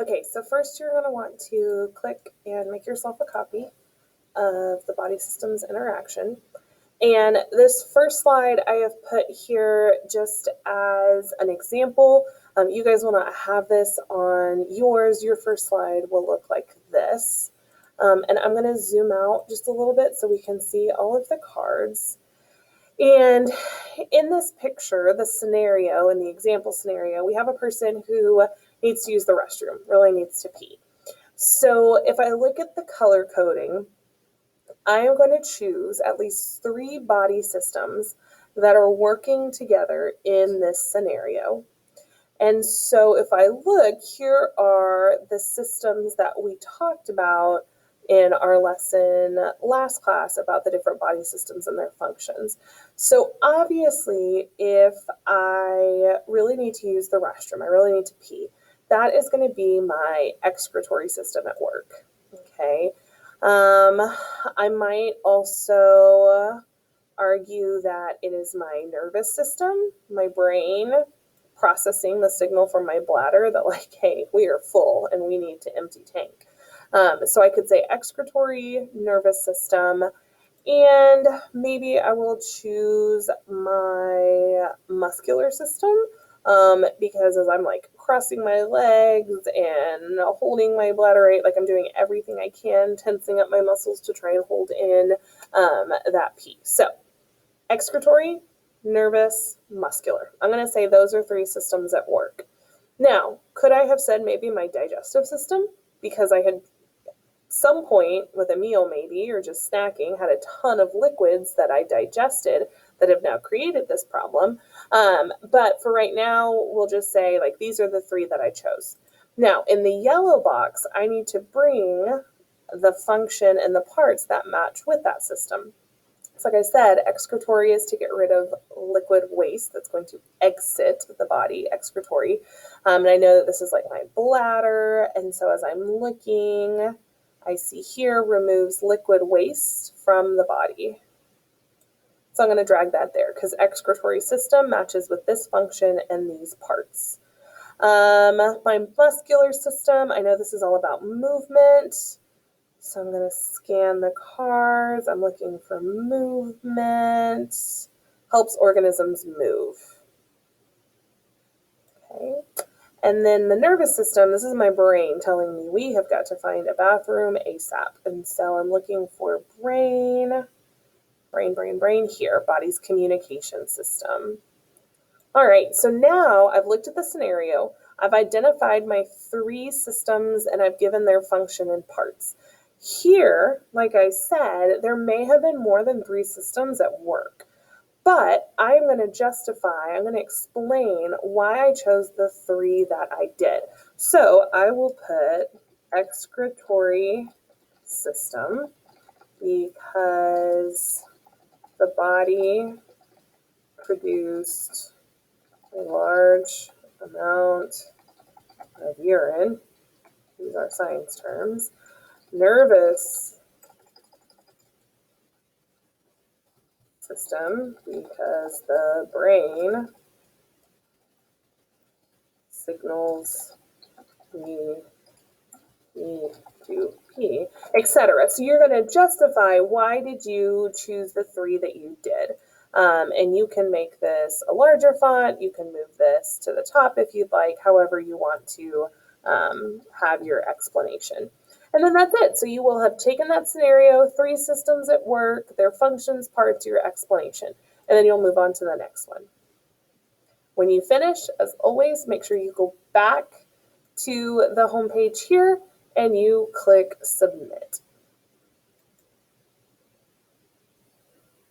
Okay, so first you're going to want to click and make yourself a copy of the body systems interaction. And this first slide I have put here just as an example. You guys will not have this on yours. Your first slide will look like this. And I'm going to zoom out just a little bit so we can see all of the cards. And in this picture, the scenario, in the example scenario, we have a person who needs to use the restroom, really needs to pee. So if I look at the color coding, I am going to choose at least 3 body systems that are working together in this scenario. And so if I look, here are the systems that we talked about in our lesson last class about the different body systems and their functions. So obviously, if I really need to use the restroom, I really need to pee, that is going to be my excretory system at work. Okay. I might also argue that it is my nervous system, my brain, processing the signal from my bladder that, like, hey, we are full and we need to empty tank. So I could say excretory, nervous system, and maybe I will choose my muscular system, because as I'm like crossing my legs and holding my bladder, right, like I'm doing everything I can, tensing up my muscles to try and hold in that pee. So excretory, nervous, muscular. I'm going to say those are 3 systems at work. Now, could I have said maybe my digestive system? Because I had some point with a meal maybe, or just snacking, had a ton of liquids that I digested that have now created this problem. But for right now, we'll just say like these are the 3 that I chose. Now, in the yellow box, I need to bring the function and the parts that match with that system. So like I said, excretory is to get rid of liquid waste that's going to exit the body, excretory. And I know that this is like my bladder, and so as I'm looking, I see here removes liquid waste from the body. So I'm going to drag that there because excretory system matches with this function and these parts. My muscular system, I know this is all about movement. So I'm going to scan the cards. I'm looking for movement. Helps organisms move. Okay. And then the nervous system, this is my brain telling me we have got to find a bathroom ASAP. And so I'm looking for brain here, body's communication system. All right, so now I've looked at the scenario, I've identified my 3 systems, and I've given their function and parts. Here, like I said, there may have been more than 3 systems at work, but I'm going to justify, I'm going to explain why I chose the 3 that I did. So I will put excretory system because the body produced a large amount of urine. These are science terms. Nervous system because the brain signals we need to pee, etc. So you're going to justify why did you choose the 3 that you did. And you can make this a larger font. You can move this to the top if you'd like, however you want to have your explanation. And then that's it. So you will have taken that scenario, 3 systems at work, their functions, parts, your explanation, and then you'll move on to the next one. When you finish, as always, make sure you go back to the home page here and you click submit.